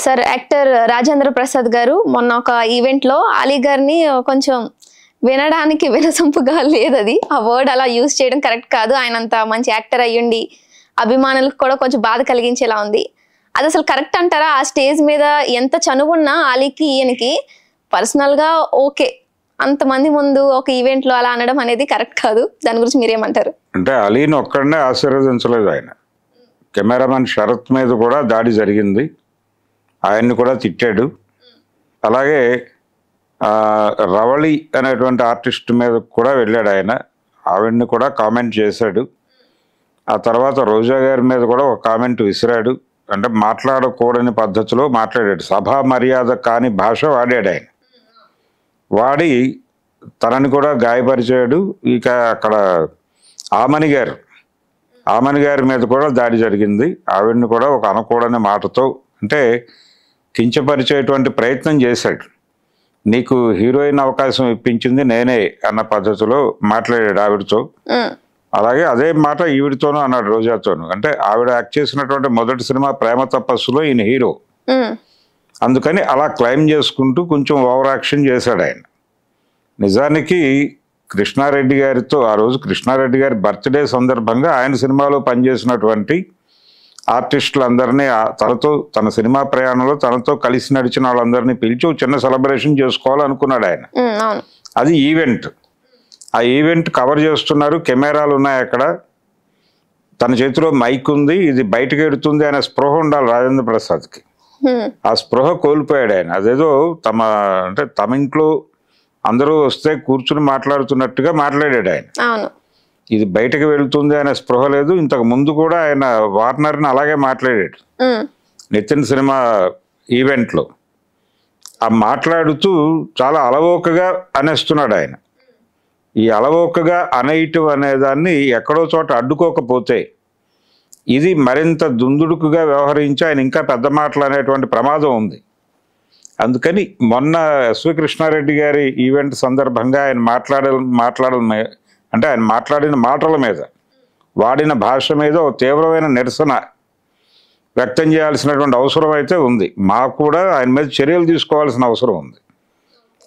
Sir actor Rajendra Prasad గారు మొన్న ఒక ఈవెంట్ లో అలీ గారిని కొంచెం వినడానికి వినసొంపుగా లేదు, అది ఆ వర్డ్ అలా యూజ్ చేయడం కరెక్ట్ కాదు. ఆయన అంత మంచి యాక్టర్ అయ్యుండి అభిమానులకు కూడా కొంచెం బాధ కలిగించేలా ఉంది. అది అసలు కరెక్ట్ అంటారా? ఆ స్టేజ్ మీద ఎంత చనువున్నా అలీకి ఈయనకి పర్సనల్ గా ఓకే, అంతమంది ముందు ఒక ఈవెంట్ లో అలా అనడం అనేది కరెక్ట్ కాదు. దాని గురించి మీరేమంటారు? అంటే అలీని ఒక్కడనే ఆశీర్వదించలేదు ఆయన. కెమెరామెన్ శరత్ మీద కూడా దాడి జరిగింది, ఆయన్ని కూడా తిట్టాడు. అలాగే రవళి అనేటువంటి ఆర్టిస్ట్ మీద కూడా వెళ్ళాడు ఆయన, ఆవిడ్ని కూడా కామెంట్ చేశాడు. ఆ తర్వాత రోజా గారి మీద కూడా ఒక కామెంట్ విసిరాడు. అంటే మాట్లాడకూడని పద్ధతిలో మాట్లాడాడు, సభా మర్యాద కాని భాష వాడాడు ఆయన. వాడి తనని కూడా గాయపరిచాడు. ఇక అక్కడ ఆమని గారి మీద కూడా దాడి జరిగింది. ఆవిడ్ని కూడా ఒక అనకూడని మాటతో అంటే కించపరిచేటువంటి ప్రయత్నం చేశాడు. నీకు హీరోయిన్ అవకాశం ఇప్పించింది నేనే అన్న పద్ధతిలో మాట్లాడాడు ఆవిడతో. అలాగే అదే మాట ఈవిడితోనూ అన్నాడు, రోజాతోను. అంటే ఆవిడ యాక్ట్ చేసినటువంటి మొదటి సినిమా ప్రేమ తపస్సులో ఈయన హీరో, అందుకని అలా క్లైమ్ చేసుకుంటూ కొంచెం ఓవర్ యాక్షన్ చేశాడు ఆయన. నిజానికి కృష్ణారెడ్డి గారితో ఆ రోజు కృష్ణారెడ్డి గారి బర్త్డే సందర్భంగా ఆయన సినిమాలో పనిచేసినటువంటి ఆర్టిస్టులందరినీ తన సినిమా ప్రయాణంలో తనతో కలిసి నడిచిన వాళ్ళందరినీ పిలిచి చిన్న సెలబ్రేషన్ చేసుకోవాలనుకున్నాడు ఆయన. అది ఈవెంట్. ఆ ఈవెంట్ కవర్ చేస్తున్నారు, కెమెరాలు ఉన్నాయి అక్కడ, తన చేతిలో మైక్ ఉంది, ఇది బయటకు ఎడుతుంది అనే స్పృహ ఉండాలి రాజేంద్ర ప్రసాద్కి. ఆ స్పృహ కోల్పోయాడు ఆయన. అదేదో తమ ఇంట్లో అందరూ వస్తే కూర్చుని మాట్లాడుతున్నట్టుగా మాట్లాడాడు ఆయన. ఇది బయటకు వెళ్తుంది అనే స్పృహ లేదు. ఇంతకు ముందు కూడా ఆయన వార్నర్ని అలాగే మాట్లాడాడు నితిన్ సినిమా ఈవెంట్లో. ఆ మాట్లాడుతూ చాలా అలవోకగా అనేస్తున్నాడు ఆయన. ఈ అలవోకగా అనేయటం అనేదాన్ని ఎక్కడో చోట అడ్డుకోకపోతే ఇది మరింత దుందుడుకుగా వ్యవహరించి ఆయన ఇంకా పెద్ద మాటలు అనేటువంటి ప్రమాదం ఉంది. అందుకని మొన్న ఎస్వి కృష్ణారెడ్డి గారి ఈవెంట్ సందర్భంగా ఆయన ఆయన మాట్లాడిన మాటల మీద, వాడిన భాష మీద ఓ తీవ్రమైన నిరసన వ్యక్తం చేయాల్సినటువంటి అవసరం అయితే ఉంది. మాకు కూడా ఆయన మీద చర్యలు తీసుకోవాల్సిన అవసరం ఉంది.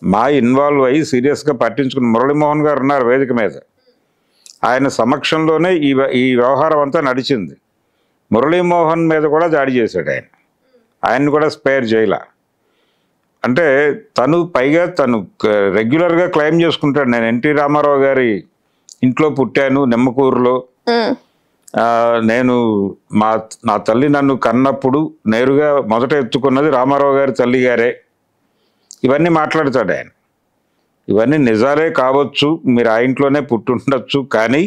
మా ఇన్వాల్వ్ అయ్యి సీరియస్గా పట్టించుకుని మురళీమోహన్ గారు ఉన్నారు వేదిక మీద, ఆయన సమక్షంలోనే ఈ వ్యవహారం అంతా నడిచింది. మురళీమోహన్ మీద కూడా దాడి చేశాడు ఆయన్ని కూడా స్పేర్ చేయలా. అంటే తను రెగ్యులర్గా క్లెయిమ్ చేసుకుంటాడు, నేను ఎన్టీ రామారావు గారి ఇంట్లో పుట్టాను నిమ్మకూరులో, నేను నా తల్లి నన్ను కన్నప్పుడు నేరుగా మొదట ఎత్తుకున్నది రామారావు గారి తల్లి గారే. ఇవన్నీ మాట్లాడతాడు ఆయన. ఇవన్నీ నిజాలే కావచ్చు, మీరు ఆ ఇంట్లోనే పుట్టుండొచ్చు, కానీ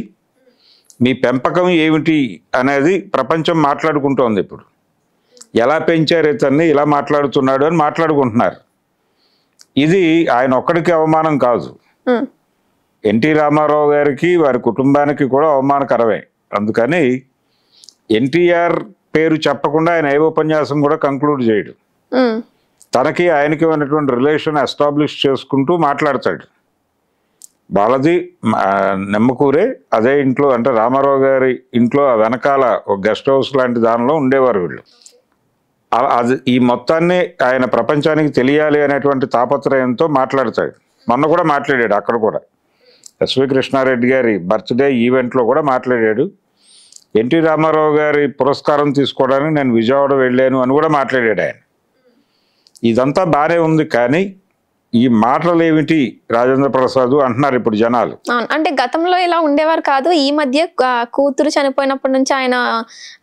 మీ పెంపకం ఏమిటి అనేది ప్రపంచం మాట్లాడుకుంటోంది. ఇప్పుడు ఎలా పెంచారు ఇతన్ని, ఇలా మాట్లాడుతున్నాడు అని మాట్లాడుకుంటున్నారు. ఇది ఆయన ఒక్కడికి అవమానం కాదు, ఎన్టీ రామారావు గారికి వారి కుటుంబానికి కూడా అవమానకరమే. అందుకని ఎన్టీఆర్ పేరు చెప్పకుండా ఆయన ఏ ఉపన్యాసం కూడా కంక్లూడ్ చేయడు. తనకి ఆయనకి ఉన్నటువంటి రిలేషన్ ఎస్టాబ్లిష్ చేసుకుంటూ మాట్లాడతాడు. వాళ్ళది నిమ్మకూరే, అదే ఇంట్లో, అంటే రామారావు గారి ఇంట్లో వెనకాల ఒక గెస్ట్ హౌస్ లాంటి దానిలో ఉండేవారు వీళ్ళు. అది ఈ మొత్తాన్ని ఆయన ప్రపంచానికి తెలియాలి అనేటువంటి తాపత్రయంతో మాట్లాడతాడు. మొన్న కూడా మాట్లాడాడు, అక్కడ కూడా ఎస్వి కృష్ణారెడ్డి గారి బర్త్డే ఈవెంట్లో కూడా మాట్లాడాడు. ఎన్టీ రామారావు గారి పురస్కారం తీసుకోవడానికి నేను విజయవాడ వెళ్ళాను అని కూడా మాట్లాడాడు ఆయన. ఇదంతా బాగానే ఉంది, కానీ ఈ మాటలు ఏమిటి రాజేంద్ర ప్రసాద్ అంటున్నారు ఇప్పుడు జనాలు. అంటే గతంలో ఇలా ఉండేవారు కాదు, ఈ మధ్య కూతురు చనిపోయినప్పటి నుంచి ఆయన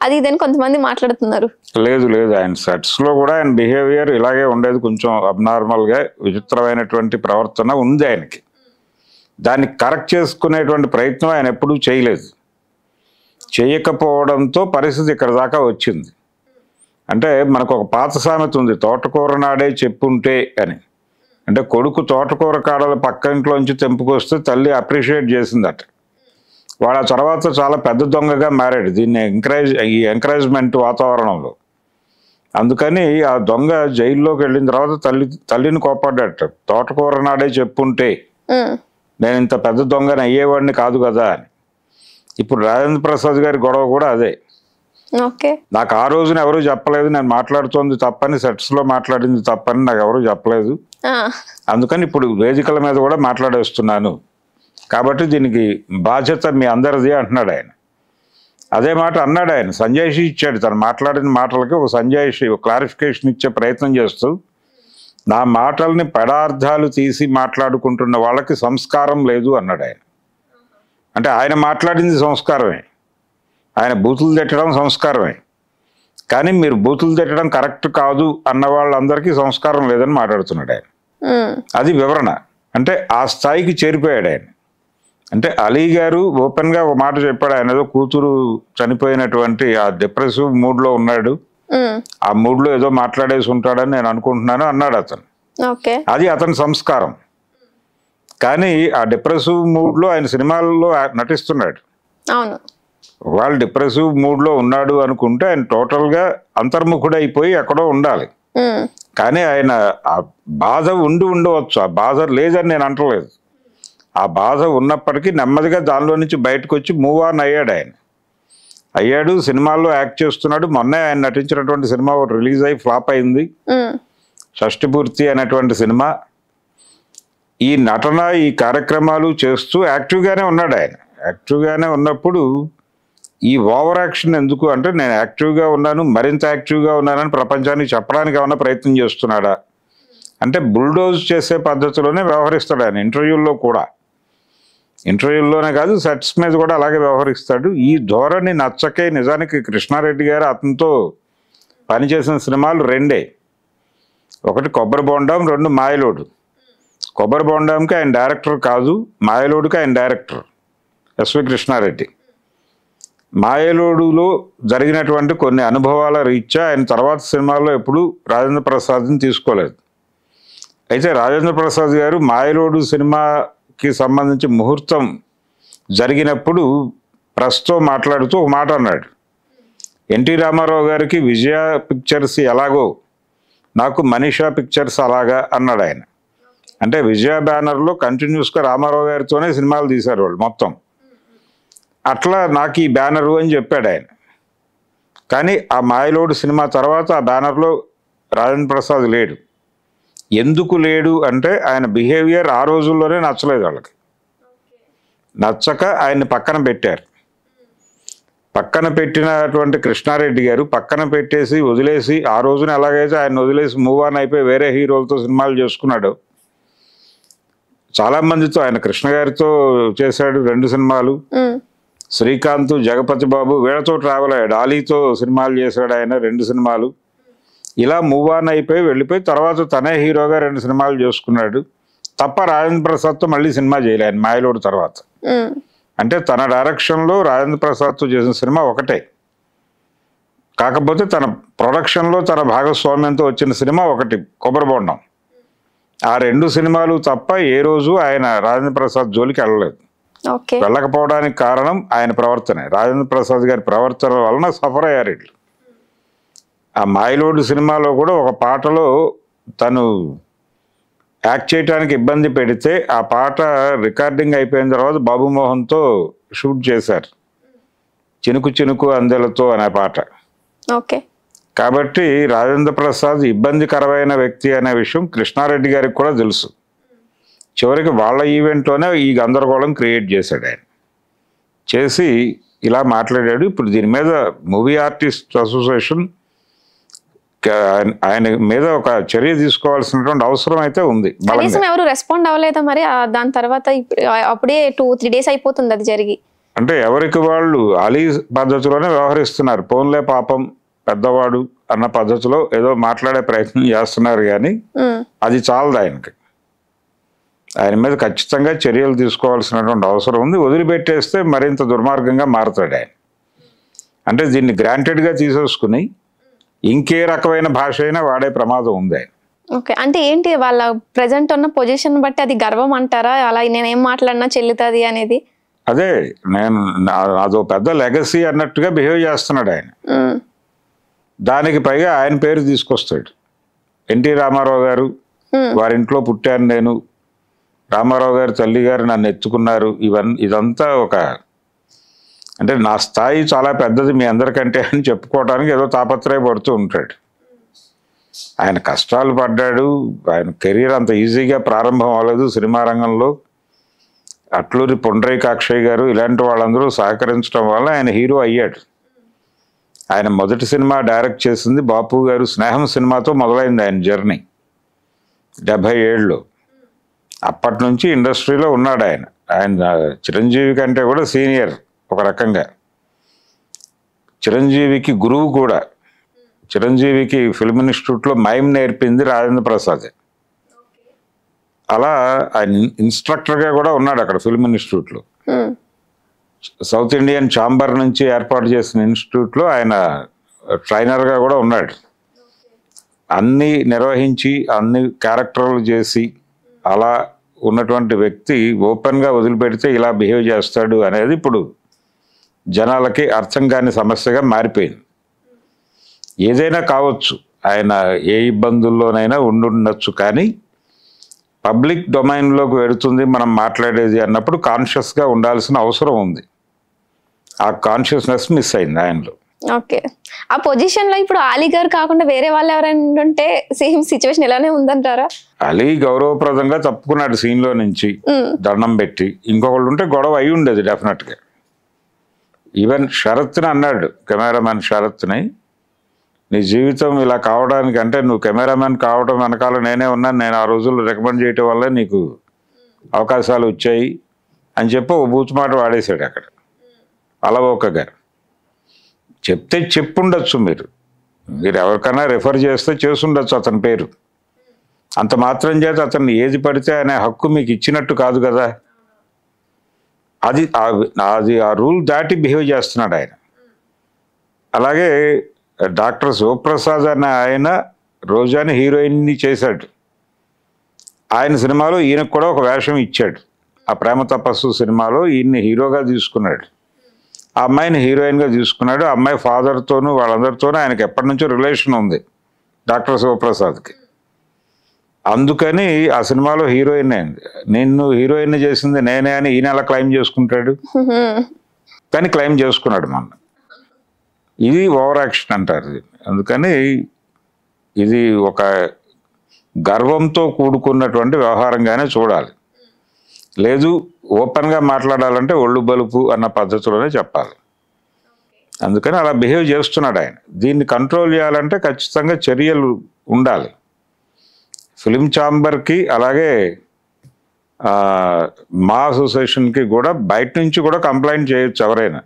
అది ఇదని కొంతమంది మాట్లాడుతున్నారు. లేదు, ఆయన సెట్స్ లో కూడా ఆయన బిహేవియర్ ఇలాగే ఉండేది, కొంచెం అబ్నార్మల్ గా విచిత్రమైనటువంటి ప్రవర్తన ఉంది ఆయనకి. దాన్ని కరెక్ట్ చేసుకునేటువంటి ప్రయత్నం ఆయన ఎప్పుడూ చేయలేదు. చేయకపోవడంతో పరిస్థితి ఇక్కడ దాకా వచ్చింది. అంటే మనకు ఒక పాత సామెత ఉంది, తోటకూర నాడే చెప్పుంటే అని. అంటే కొడుకు తోటకూర కాడల పక్క ఇంట్లోంచి తెంపుకొస్తే తల్లి అప్రిషియేట్ చేసిందట. వాడు ఆ తర్వాత చాలా పెద్ద దొంగగా మారాడు దీన్ని ఈ ఎంకరేజ్మెంట్ వాతావరణంలో. అందుకని ఆ దొంగ జైల్లోకి వెళ్ళిన తర్వాత తల్లిని కోపడ్డట, తోటకూర నాడే చెప్పుంటే నేను ఇంత పెద్ద దొంగని అయ్యేవాడిని కాదు కదా అని. ఇప్పుడు రాజేంద్ర ప్రసాద్ గారి గొడవ కూడా అదే. ఓకే. నాకు ఆ రోజున ఎవరు చెప్పలేదు, నేను మాట్లాడుతోంది తప్పని, సెట్స్లో మాట్లాడింది తప్పని నాకు ఎవరు చెప్పలేదు. ఆ, అందుకని ఇప్పుడు వేదికల మీద కూడా మాట్లాడేస్తున్నాను, కాబట్టి దీనికి బాధ్యత మీ అందరిది అంటున్నాడు ఆయన. అదే మాట అన్నాడు ఆయన, సంజాయిషి ఇచ్చాడు. తను మాట్లాడిన మాటలకి ఒక సంజాయిషి, ఒక క్లారిఫికేషన్ ఇచ్చే ప్రయత్నం చేస్తూ, నా మాటల్ని పదార్థాలు తీసి మాట్లాడుకుంటున్న వాళ్ళకి సంస్కారం లేదు అన్నాడు ఆయన. అంటే ఆయన మాట్లాడింది సంస్కారమే, ఆయన బూతులు తిట్టడం సంస్కారమే, కానీ మీరు బూతులు తిట్టడం కరెక్ట్ కాదు అన్న వాళ్ళందరికీ సంస్కారం లేదని మాట్లాడుతున్నాడు ఆయన. అది వివరణ. అంటే ఆ స్థాయికి చేరిపోయాడు ఆయన. అంటే అలీ గారు ఓపెన్గా ఒక మాట చెప్పాడు, ఆయన ఏదో కూతురు చనిపోయినటువంటి ఆ డిప్రెసివ్ మూడ్లో ఉన్నాడు, ఆ మూడ్లో ఏదో మాట్లాడేసి ఉంటాడని నేను అనుకుంటున్నాను అన్నాడు అతను. అది అతని సంస్కారం. కానీ ఆ డిప్రెసివ్ మూడ్లో ఆయన సినిమాల్లో నటిస్తున్నాడు. అవును. వాళ్ళు డిప్రెసివ్ మూడ్లో ఉన్నాడు అనుకుంటే ఆయన టోటల్గా అంతర్ముఖుడైపోయి ఎక్కడో ఉండాలి. కానీ ఆయన ఆ బాధ ఉండవచ్చు, ఆ బాధ లేదని నేను అంటలేదు. ఆ బాధ ఉన్నప్పటికీ నెమ్మదిగా దానిలో నుంచి బయటకు వచ్చి మూవ్ ఆన్ అయ్యాడు. ఆయన అయ్యాడు, సినిమాల్లో యాక్ట్ చేస్తున్నాడు. మొన్నే ఆయన నటించినటువంటి సినిమా ఒకటి రిలీజ్ అయ్యి ఫ్లాప్ అయింది, షష్టిపూర్తి అనేటువంటి సినిమా. ఈ నటన, ఈ కార్యక్రమాలు చేస్తూ యాక్టివ్గానే ఉన్నాడు ఆయన. యాక్టివ్గానే ఉన్నప్పుడు ఈ ఓవర్ యాక్షన్ ఎందుకు అంటే, నేను యాక్టివ్గా ఉన్నాను, మరింత యాక్టివ్గా ఉన్నానని ప్రపంచానికి చెప్పడానికి ఏమన్నా ప్రయత్నం చేస్తున్నాడా అంటే, బుల్డోజ్ చేసే పద్ధతిలోనే వ్యవహరిస్తాడు ఆయన. ఇంటర్వ్యూల్లో కూడా, ఇంటర్వ్యూల్లోనే కాదు సెట్స్ మీద కూడా అలాగే వ్యవహరిస్తాడు. ఈ ధోరణి నచ్చకే నిజానికి కృష్ణారెడ్డి గారు అతనితో పనిచేసిన సినిమాలు రెండే, ఒకటి కొబ్బరి బొండం, రెండు మాయలోడు. కొబ్బరి బొండంకి ఆయన డైరెక్టర్ కాదు, మాయలోడుకి ఆయన డైరెక్టర్ ఎస్వి కృష్ణారెడ్డి. మాయలోడులో జరిగినటువంటి కొన్ని అనుభవాల రీత్యా ఆయన తర్వాత సినిమాల్లో ఎప్పుడు రాజేంద్ర ప్రసాద్ని తీసుకోలేదు. అయితే రాజేంద్ర ప్రసాద్ గారు మాయలోడు సినిమాకి సంబంధించి ముహూర్తం జరిగినప్పుడు ప్రెస్తో మాట్లాడుతూ ఒక మాట అన్నాడు, ఎన్టీ రామారావు గారికి విజయ పిక్చర్స్ ఎలాగో నాకు మనీషా పిక్చర్స్ అలాగా అన్నాడు ఆయన. అంటే విజయ బ్యానర్లో కంటిన్యూస్గా రామారావు గారితోనే సినిమాలు తీశారు వాళ్ళు మొత్తం, అట్లా నాకు ఈ బ్యానరు అని చెప్పాడు ఆయన. కానీ ఆ మాయలోడు సినిమా తర్వాత ఆ బ్యానర్లో రాజేంద్ర ప్రసాద్ లేడు. ఎందుకు లేడు అంటే, ఆయన బిహేవియర్ ఆ రోజుల్లోనే నచ్చలేదు వాళ్ళకి. నచ్చక ఆయన్ని పక్కన పెట్టారు. పక్కన పెట్టినటువంటి కృష్ణారెడ్డి గారు పక్కన పెట్టేసి వదిలేసి, ఆ రోజున ఎలాగైతే ఆయన వదిలేసి మూవ్ ఆన్ అయిపోయి వేరే హీరోలతో సినిమాలు చేసుకున్నాడు. చాలామందితో ఆయన కృష్ణ గారితో చేశాడు 2 సినిమాలు, శ్రీకాంత్, జగపతి బాబు వీళ్ళతో ట్రావెల్ అయ్యాడు, ఆలీతో సినిమాలు చేశాడు ఆయన 2 సినిమాలు. ఇలా మూవ్ ఆన్ అయిపోయి వెళ్ళిపోయి తర్వాత తనే హీరోగా 2 సినిమాలు చేసుకున్నాడు తప్ప రాజేంద్ర ప్రసాద్తో మళ్ళీ సినిమా చేయలే ఆయన మాయలోడు తర్వాత. అంటే తన డైరెక్షన్లో రాజేంద్ర ప్రసాద్తో చేసిన సినిమా ఒకటే, కాకపోతే తన ప్రొడక్షన్లో తన భాగస్వామ్యంతో వచ్చిన సినిమా ఒకటి కొబ్బరి బొండం. ఆ 2 సినిమాలు తప్ప ఏ రోజు ఆయన రాజేంద్ర ప్రసాద్ జోలికి వెళ్ళలేదు. వెళ్ళకపోవడానికి కారణం ఆయన ప్రవర్తనే, రాజేంద్ర ప్రసాద్ గారి ప్రవర్తన వలన సఫర్ అయ్యారు వీళ్ళు. ఆ మాయలోడు సినిమాలో కూడా ఒక పాటలో తను యాక్ట్ చేయడానికి ఇబ్బంది పెడితే ఆ పాట రికార్డింగ్ అయిపోయిన తర్వాత బాబు మోహన్తో షూట్ చేశారు, చినుకు చినుకు అందెలతో అనే పాట. కాబట్టి రాజేంద్ర ప్రసాద్ ఇబ్బందికరమైన వ్యక్తి అనే విషయం కృష్ణారెడ్డి గారికి కూడా తెలుసు. చివరికి వాళ్ళ ఈవెంట్లోనే ఈ గందరగోళం క్రియేట్ చేశాడు ఆయన, చేసి ఇలా మాట్లాడాడు. ఇప్పుడు దీని మీద మూవీ ఆర్టిస్ట్ అసోసియేషన్ ఆయన మీద ఒక చర్య తీసుకోవాల్సినటువంటి అవసరం అయితే ఉంది. ఎవరు రెస్పాండ్ అవ్వలేదా మరి దాని తర్వాత? అప్పుడే 2-3 డేస్ అయిపోతుంది అది జరిగి. అంటే ఎవరికి వాళ్ళు అలీ పద్ధతిలోనే వ్యవహరిస్తున్నారు. పోన్లే పాపం పెద్దవాడు అన్న పద్ధతిలో ఏదో మాట్లాడే ప్రయత్నం చేస్తున్నారు, కానీ అది చాలదు ఆయనకి. ఆయన మీద ఖచ్చితంగా చర్యలు తీసుకోవాల్సినటువంటి అవసరం ఉంది. వదిలిపెట్టేస్తే మరింత దుర్మార్గంగా మారుతాడు ఆయన. అంటే దీన్ని గ్రాంటెడ్గా తీసేసుకుని ఇంకే రకమైన భాష అయినా వాడే ప్రమాదం ఉంది ఆయన. ఓకే, అంటే ఏంటి వాళ్ళ ప్రజెంట్ ఉన్న పొజిషన్ బట్టి అది గర్వం అంటారా? అలా నేనేం మాట్లాడినా చెల్లుతుంది అనేది? అదే, అదో పెద్ద లెగసీ అన్నట్టుగా బిహేవ్ చేస్తున్నాడు ఆయన. దానికి పైగా ఆయన పేరు తీసుకొస్తాడు. ఎన్టీ రామారావు గారు వారింట్లో పుట్టాను నేను, రామారావు గారు తల్లి గారు నన్ను ఎత్తుకున్నారు, ఇదంతా ఒక అంటే నా స్థాయి చాలా పెద్దది మీ అందరికంటే అని చెప్పుకోవడానికి ఏదో తాపత్రయపడుతూ ఉంటాడు. ఆయన కష్టాలు పడ్డాడు, ఆయన కెరీర్ అంత ఈజీగా ప్రారంభం అవ్వలేదు సినిమా రంగంలో. అట్లూరి పుండరీకాక్షయ్య గారు ఇలాంటి వాళ్ళందరూ సహకరించడం వల్ల ఆయన హీరో అయ్యాడు. ఆయన మొదటి సినిమా డైరెక్ట్ చేసింది బాపు గారు స్నేహం సినిమాతో మొదలైంది ఆయన జర్నీ 77లో. అప్పటి నుంచి ఇండస్ట్రీలో ఉన్నాడు ఆయన. ఆయన చిరంజీవి కంటే కూడా సీనియర్ ఒక రకంగా. చిరంజీవికి గురువు కూడా. చిరంజీవికి ఫిల్మ్ ఇన్స్టిట్యూట్లో మైమ్ నేర్పింది రాజేంద్ర ప్రసాద్. అలా ఆయన ఇన్స్ట్రక్టర్గా కూడా ఉన్నాడు అక్కడ ఫిల్మ్ ఇన్స్టిట్యూట్లో. సౌత్ ఇండియన్ ఛాంబర్ నుంచి ఏర్పాటు చేసిన ఇన్స్టిట్యూట్లో ఆయన ట్రైనర్గా కూడా ఉన్నాడు. అన్నీ నిర్వహించి అన్ని క్యారెక్టర్లు చేసి అలా ఉన్నటువంటి వ్యక్తి ఓపెన్గా వదిలిపెడితే ఇలా బిహేవ్ చేస్తాడు అనేది ఇప్పుడు జనాలకి అర్థం కాని సమస్యగా మారిపోయింది. ఏదైనా కావచ్చు, ఆయన ఏ ఇబ్బందుల్లోనైనా ఉండుండొచ్చు, కానీ పబ్లిక్ డొమైన్లోకి వెళుతుంది మనం మాట్లాడేది అన్నప్పుడు కాన్షియస్గా ఉండాల్సిన అవసరం ఉంది. ఆ కాన్షియస్నెస్ మిస్ అయింది ఆయనలో. ఓకే, ఆ పొజిషన్ లో ఇప్పుడు అలీ గారు కాకుండా వేరే వాళ్ళు ఎవరైనా ఉంటే సేమ్ సిచ్యువేషన్ ఇలానే ఉందంటారా? అలీ గౌరవప్రదంగా తప్పుకున్నాడు సీన్లో నుంచి దండం పెట్టి. ఇంకొకళ్ళు ఉంటే గొడవ అయి ఉండేది డెఫినెట్గా. ఈవెన్ శరత్ని అన్నాడు, కెమెరామెన్ శరత్ని, నీ జీవితం ఇలా కావడానికి అంటే నువ్వు కెమెరామెన్ కావడం వెనకాల నేనే ఉన్నాను, నేను ఆ రోజుల్లో రికమెండ్ చేయటం వల్ల నీకు అవకాశాలు వచ్చాయి అని చెప్పి ఓ బూతు మాట వాడేశాడు అక్కడ అలవోక గారు. చెప్తే చెప్పుండొచ్చు, మీరు ఎవరికైనా రెఫర్ చేస్తే చేసుండొచ్చు అతని పేరు. అంత మాత్రం చేత అతన్ని ఏది పడితే అనే హక్కు మీకు ఇచ్చినట్టు కాదు కదా. అది ఆ రూల్ దాటి బిహేవ్ చేస్తున్నాడు ఆయన. అలాగే డాక్టర్ శివప్రసాద్ అనే ఆయన రోజాని హీరోయిన్ని చేశాడు. ఆయన సినిమాలో ఈయనకు కూడా ఒక వేషం ఇచ్చాడు. ఆ ప్రేమ తపస్సు సినిమాలో ఈయన్ని హీరోగా తీసుకున్నాడు, ఆ అమ్మాయిని హీరోయిన్గా తీసుకున్నాడు. ఆ అమ్మాయి ఫాదర్తోనూ వాళ్ళందరితోనూ ఆయనకి ఎప్పటి నుంచో రిలేషన్ ఉంది డాక్టర్ శివప్రసాద్కి. అందుకని ఆ సినిమాలో హీరోయిన్ అయింది. నిన్ను హీరోయిన్ చేసింది నేనే అని ఈయన ఎలా క్లెయిమ్ చేసుకుంటాడు? కానీ క్లెయిమ్ చేసుకున్నాడు మొన్న. ఇది ఓవర్ యాక్షన్ అంటారు. అందుకని ఇది ఒక గర్వంతో కూడుకున్నటువంటి వ్యవహారంగానే చూడాలి. లేదు ఓపెన్గా మాట్లాడాలంటే ఒళ్ళు బలుపు అన్న పద్ధతిలోనే చెప్పాలి. అందుకని అలా బిహేవ్ చేస్తున్నాడు ఆయన. దీన్ని కంట్రోల్ చేయాలంటే ఖచ్చితంగా చర్యలు ఉండాలి. ఫిలిం ఛాంబర్కి అలాగే మా అసోసియేషన్కి కూడా బయట నుంచి కూడా కంప్లైంట్ చేయొచ్చు ఎవరైనా.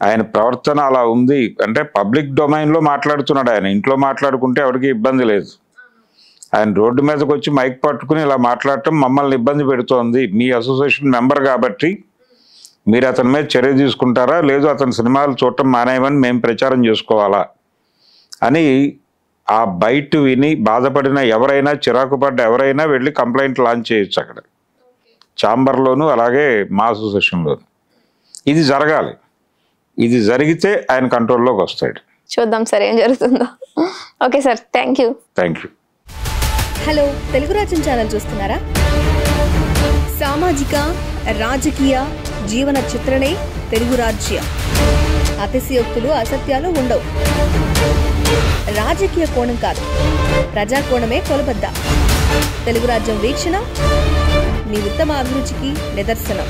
ఆయన ప్రవర్తన అలా ఉంది అంటే పబ్లిక్ డొమైన్లో మాట్లాడుతున్నాడు ఆయన. ఇంట్లో మాట్లాడుకుంటే ఎవరికి ఇబ్బంది లేదు. ఆయన రోడ్డు మీదకి వచ్చి మైక్ పట్టుకుని ఇలా మాట్లాడటం మమ్మల్ని ఇబ్బంది పెడుతోంది. మీ అసోసియేషన్ మెంబర్ కాబట్టి మీరు అతని మీద చర్య తీసుకుంటారా, లేదు అతని సినిమాలు చూడటం మానేయమని మేము ప్రచారం చేసుకోవాలా అని ఆ బయట విని బాధపడిన ఎవరైనా, చిరాకు పడ్డ ఎవరైనా వెళ్ళి కంప్లైంట్ లాంచ్ చేయొచ్చు అక్కడ ఛాంబర్లోను అలాగే మా అసోసియేషన్లోను. ఇది జరగాలి. ఇది జరిగితే ఆయన కంట్రోల్లోకి వస్తాడు. చూద్దాం సార్ ఏం జరుగుతుందో. Okay sir, thank you. Thank you. Hello, Telugu రాజ్యం ఛానల్ చూస్తున్నారా? సామాజిక రాజకీయ జీవన చిత్రణే తెలుగు రాజ్యం. అతిశయోక్తులు అసత్యాలు ఉండవు. రాజకీయ కోణం కాదు, ప్రజా కోణమే కొలబద్ద. తెలుగు రాజ్యం వీక్షణ మీ ఉత్తమ అభిరుచికి నిదర్శనం.